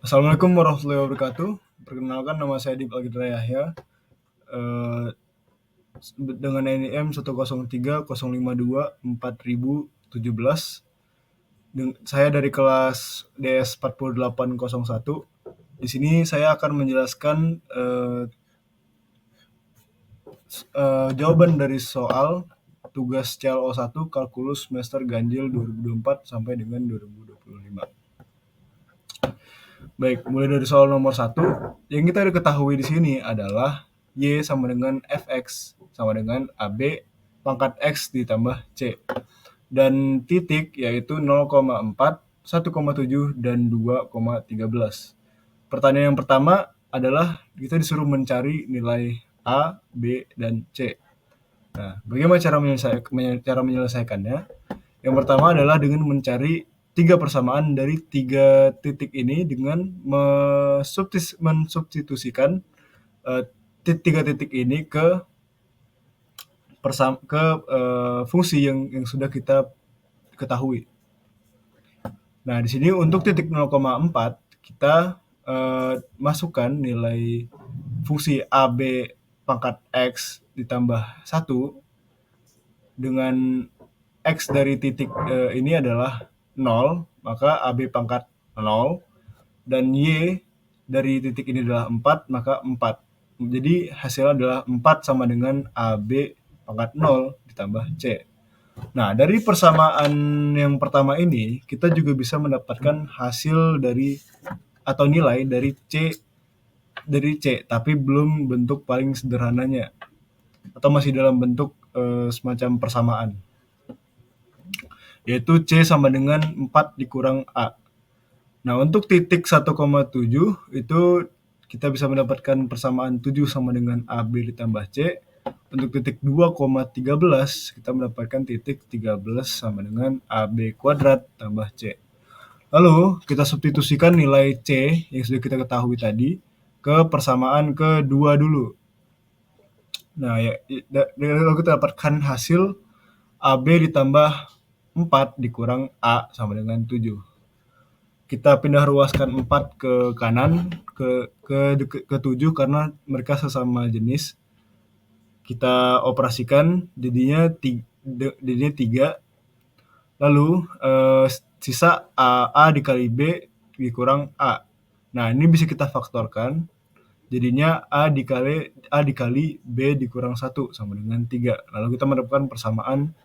Assalamualaikum warahmatullahi wabarakatuh. Perkenalkan nama saya Dip Algidra Yahya, eee, dengan NIM 1030524.017. Saya dari kelas DS 4801. Di sini saya akan menjelaskan, jawaban dari soal tugas CLO 1 kalkulus semester ganjil 2024 sampai dengan 2025. Baik, mulai dari soal nomor 1, yang kita ketahui di sini adalah Y sama dengan Fx sama dengan AB pangkat X ditambah C. Dan titik yaitu 0,4, 1,7, dan 2,13. Pertanyaan yang pertama adalah kita disuruh mencari nilai A, B, dan C. Nah, bagaimana cara menyelesaikannya? Yang pertama adalah dengan mencari tiga persamaan dari tiga titik ini dengan mensubstitusikan tiga titik ini ke fungsi yang sudah kita ketahui. Nah, di sini untuk titik 0,4 kita masukkan nilai fungsi AB pangkat X ditambah 1 dengan X dari titik ini adalah 0, maka AB pangkat 0, dan Y dari titik ini adalah 4, maka 4. Jadi hasilnya adalah 4 sama dengan AB pangkat 0 ditambah C. Nah, dari persamaan yang pertama ini, kita juga bisa mendapatkan hasil dari atau nilai dari C, tapi belum bentuk paling sederhananya, atau masih dalam bentuk semacam persamaan, yaitu C sama dengan 4 dikurang A. Nah, untuk titik 1,7 itu kita bisa mendapatkan persamaan 7 sama dengan AB ditambah C. Untuk titik 2,13 kita mendapatkan titik 13 sama dengan AB kuadrat tambah C. Lalu kita substitusikan nilai C yang sudah kita ketahui tadi ke persamaan kedua dulu. Nah, lalu kita dapatkan hasil AB ditambah 4 dikurang A sama dengan 7. Kita pindah ruaskan 4 ke kanan, ke 7 karena mereka sesama jenis. Kita operasikan jadinya 3. Lalu sisa A dikali B dikurang A. Nah, ini bisa kita faktorkan. Jadinya A dikali B dikurang 1 sama dengan 3. Lalu kita mendapatkan persamaan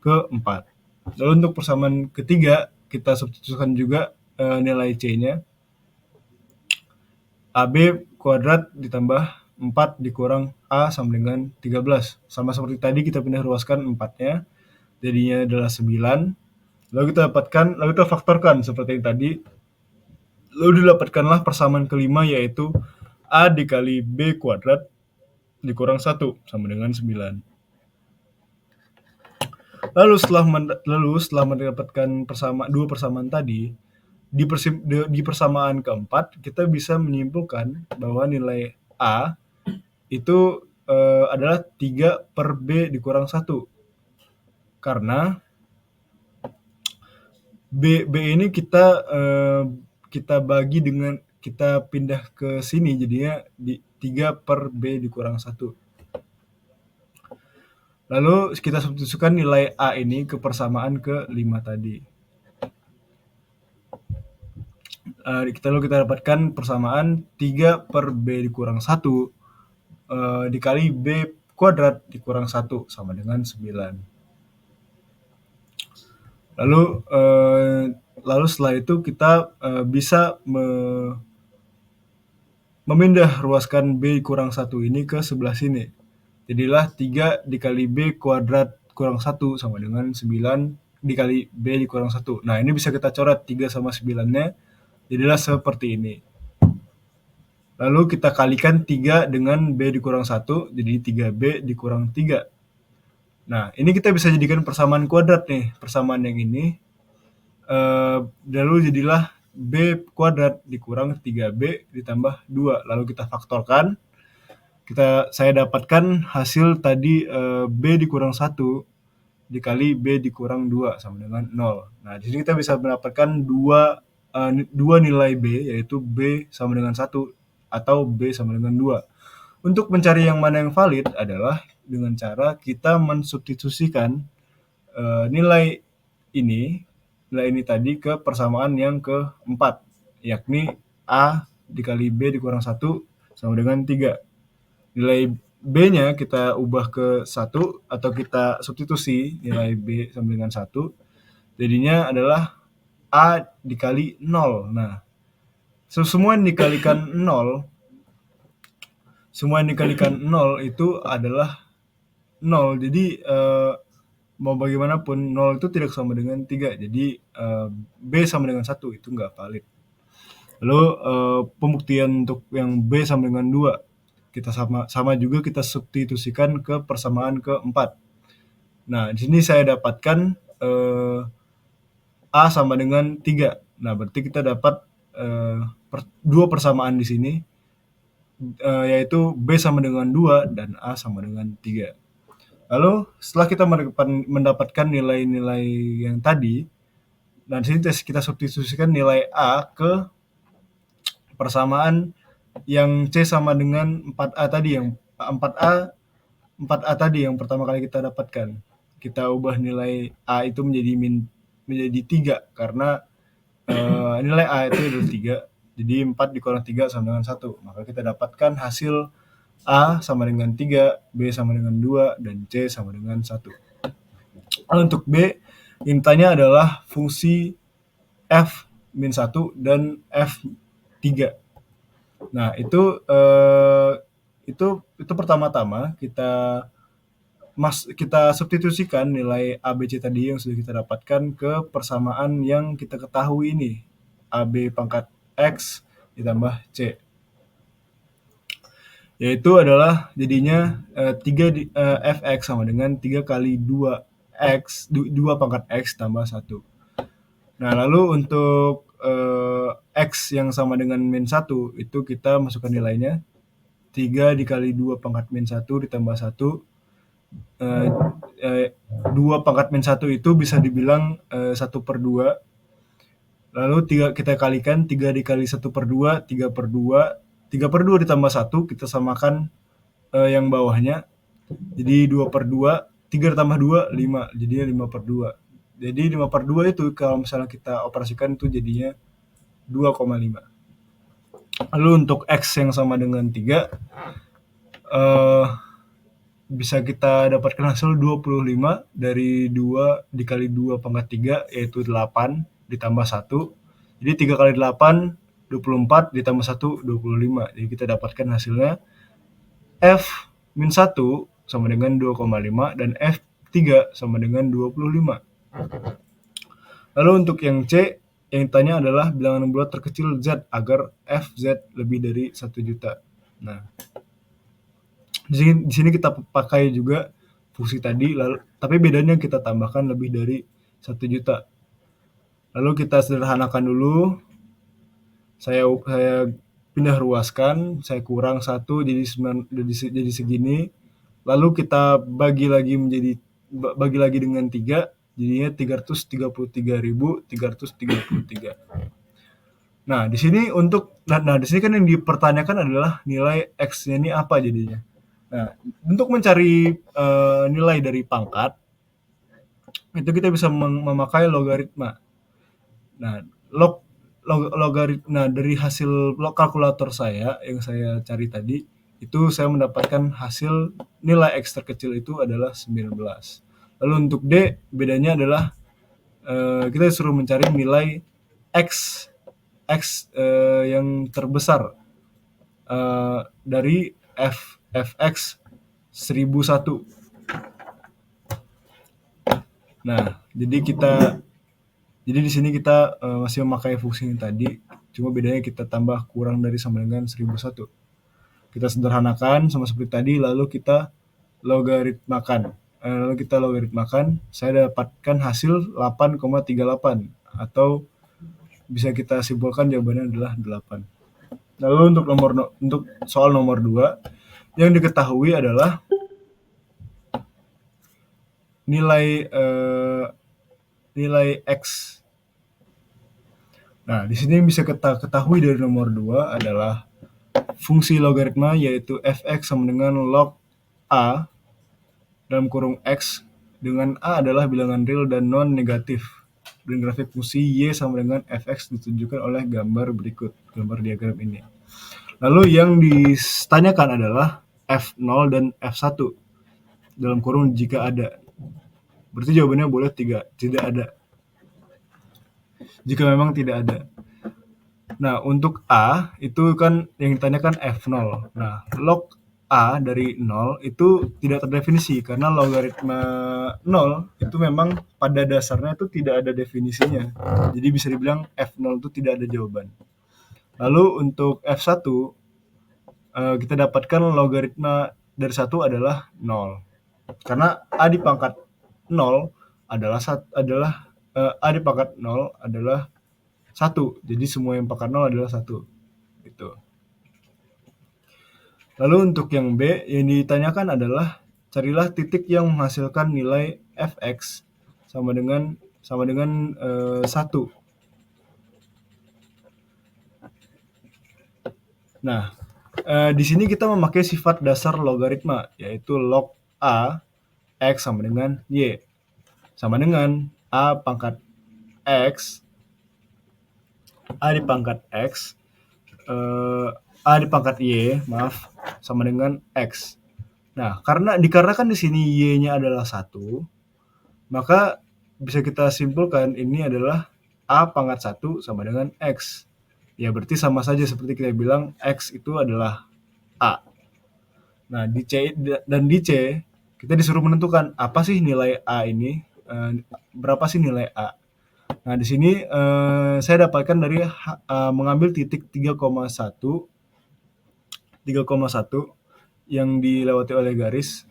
keempat. Lalu untuk persamaan ketiga, kita substitusikan juga nilai C-nya. AB kuadrat ditambah 4 dikurang A sama dengan 13. Sama seperti tadi kita pindah ruaskan 4-nya. Jadinya adalah 9. Lalu kita faktorkan seperti yang tadi. Lalu didapatkanlah persamaan kelima, yaitu A dikali B kuadrat dikurang 1 sama dengan 9. Lalu setelah mendapatkan dua persamaan tadi, di persamaan keempat kita bisa menyimpulkan bahwa nilai A itu adalah 3 per B dikurang 1. Karena B ini kita bagi dengan kita pindah ke sini, jadinya 3 per B dikurang 1. Lalu kita substitusikan nilai A ini ke persamaan ke-5 tadi. Lalu kita dapatkan persamaan 3 per B dikurang 1 dikali B kuadrat dikurang 1 sama dengan 9. Lalu setelah itu kita bisa memindah ruaskan B kurang 1 ini ke sebelah sini. Jadilah 3 dikali B kuadrat kurang 1 sama dengan 9 dikali B dikurang 1. Nah, ini bisa kita coret 3 sama 9-nya, jadilah seperti ini. Lalu kita kalikan 3 dengan B dikurang 1, jadi 3B dikurang 3. Nah, ini kita bisa jadikan persamaan kuadrat nih, persamaan yang ini. Lalu jadilah B kuadrat dikurang 3B ditambah 2. Lalu kita faktorkan. Saya dapatkan hasil tadi B dikurang 1 dikali B dikurang 2 sama dengan 0. Nah, di sini kita bisa mendapatkan 2 dua nilai B, yaitu B sama dengan 1 atau B sama dengan 2. Untuk mencari yang mana yang valid adalah dengan cara kita mensubstitusikan nilai ini tadi ke persamaan yang keempat, yakni A dikali B dikurang 1 sama dengan 3. Nilai B-nya kita ubah ke 1 atau kita substitusi nilai B sama dengan 1, jadinya adalah A dikali 0. Nah, semua yang dikalikan 0 itu adalah 0. Jadi mau bagaimanapun 0 itu tidak sama dengan 3. Jadi B sama dengan 1 itu nggak valid. Lalu pembuktian untuk yang B sama dengan 2, kita sama juga kita substitusikan ke persamaan keempat. Nah, di sini saya dapatkan A sama dengan 3. Nah, berarti kita dapat dua persamaan di sini, yaitu B sama dengan 2 dan A sama dengan 3. Lalu setelah kita mendapatkan nilai-nilai yang tadi, nah di sini kita substitusikan nilai A ke persamaan yang C sama dengan 4A tadi, yang 4A tadi yang pertama kali kita dapatkan. Kita ubah nilai A itu menjadi 3 karena nilai A itu adalah 3. Jadi 4 dikurang 3 sama dengan 1. Maka kita dapatkan hasil A sama dengan 3, B sama dengan 2, dan C sama dengan 1. Untuk B, intanya adalah fungsi F-1 dan F3. Nah, itu pertama-tama kita substitusikan nilai A, B, C tadi yang sudah kita dapatkan ke persamaan yang kita ketahui ini, AB pangkat X ditambah C. Yaitu adalah jadinya Fx sama dengan 3 kali 2x, 2 pangkat X tambah 1. Nah, lalu untuk X yang sama dengan min 1, itu kita masukkan nilainya. 3 dikali 2 pangkat min 1 ditambah 1. 2 pangkat min 1 itu bisa dibilang 1/2. Lalu kita kalikan 3 dikali 1/2, 3/2. 3/2 ditambah 1, kita samakan yang bawahnya. Jadi 2/2, 3 ditambah 2, 5. Jadinya 5/2. Jadi 5/2 itu kalau misalnya kita operasikan itu jadinya 2,5. Lalu untuk X yang sama dengan 3, bisa kita dapatkan hasil 25 dari 2 dikali 2 pangkat 3, yaitu 8 ditambah 1. Jadi 3 kali 8, 24 ditambah 1, 25. Jadi kita dapatkan hasilnya F-1 sama dengan 2,5 dan F3 sama dengan 25. Lalu untuk yang C, yang ditanya adalah bilangan bulat terkecil Z agar Fz lebih dari 1 juta. Nah, di sini kita pakai juga fungsi tadi, tapi bedanya kita tambahkan lebih dari 1 juta. Lalu kita sederhanakan dulu. Saya pindah ruaskan, saya kurang 1 jadi segini. Lalu kita bagi lagi dengan 3, jadinya 333.333. Nah, di sini di sini kan yang dipertanyakan adalah nilai X-nya ini apa jadinya. Nah, untuk mencari nilai dari pangkat, itu kita bisa memakai logaritma. Nah, logaritma dari hasil kalkulator saya yang saya cari tadi, itu saya mendapatkan hasil nilai X terkecil itu adalah 19. Lalu untuk D, bedanya adalah kita disuruh mencari nilai X yang terbesar dari Fx 1001. Nah, jadi di sini kita masih memakai fungsi yang tadi, cuma bedanya kita tambah kurang dari sama dengan 1001. Kita sederhanakan sama seperti tadi, lalu kita logaritmakan. Saya dapatkan hasil 8,38 atau bisa kita simpulkan jawabannya adalah 8. Lalu untuk soal nomor 2, yang diketahui adalah nilai X Nah, di sini yang bisa kita ketahui dari nomor 2 adalah fungsi logaritma yaitu f(x) sama dengan log a dalam kurung x dengan a adalah bilangan real dan non-negatif. Dan grafik fungsi y sama dengan f(x) ditunjukkan oleh gambar berikut, gambar diagram ini. Lalu yang ditanyakan adalah f0 dan f1 dalam kurung jika ada. Berarti jawabannya boleh tidak ada. Jika memang tidak ada. Nah, untuk A itu kan yang ditanyakan F0. Nah, log A dari 0 itu tidak terdefinisi karena logaritma 0 itu memang pada dasarnya itu tidak ada definisinya. Jadi bisa dibilang F0 itu tidak ada jawaban. Lalu untuk F1 kita dapatkan logaritma dari 1 adalah 0. Karena A di pangkat 0 adalah A di pangkat 0 adalah 1. Jadi semua yang pangkat 0 adalah 1. Gitu. Lalu untuk yang B, yang ditanyakan adalah carilah titik yang menghasilkan nilai f(x) sama dengan 1. Nah, di sini kita memakai sifat dasar logaritma, yaitu log a x sama dengan y. Sama dengan a pangkat x, a di pangkat x, a di pangkat y, sama dengan x. Nah, dikarenakan di sini y-nya adalah 1, maka bisa kita simpulkan ini adalah a pangkat 1 sama dengan x. Ya, berarti sama saja seperti kita bilang x itu adalah a. Nah, di C dan di C kita disuruh menentukan apa sih nilai a ini, berapa sih nilai a. Nah, di sini saya dapatkan dari mengambil titik 3,1 yang dilewati oleh garis.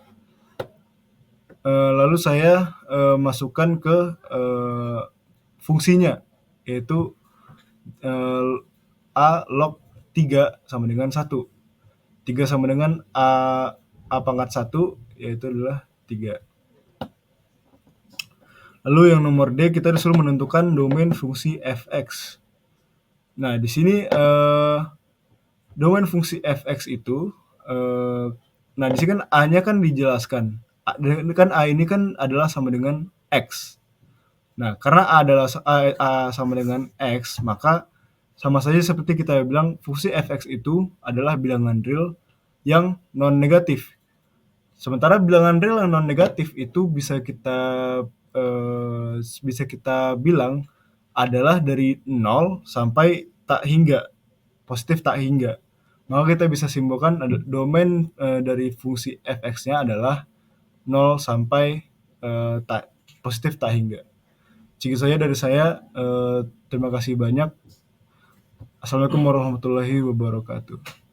Lalu saya masukkan ke fungsinya, yaitu a log 3 sama dengan 1. 3 sama dengan a pangkat 1, yaitu adalah 3. Lalu yang nomor D kita disuruh menentukan domain fungsi f(x). Nah, di sini domain fungsi f(x) itu nah di sini kan a-nya kan dijelaskan. A ini kan adalah sama dengan x. Nah, karena a sama dengan x, maka sama saja seperti kita bilang fungsi f(x) itu adalah bilangan real yang non-negatif. Sementara bilangan real yang non-negatif itu bisa kita bilang adalah dari 0 sampai tak hingga, positif tak hingga. Maka kita bisa simpulkan domain dari fungsi f(x)-nya adalah 0 sampai positif tak hingga. Segitu saja dari saya. Terima kasih banyak. Assalamualaikum warahmatullahi wabarakatuh.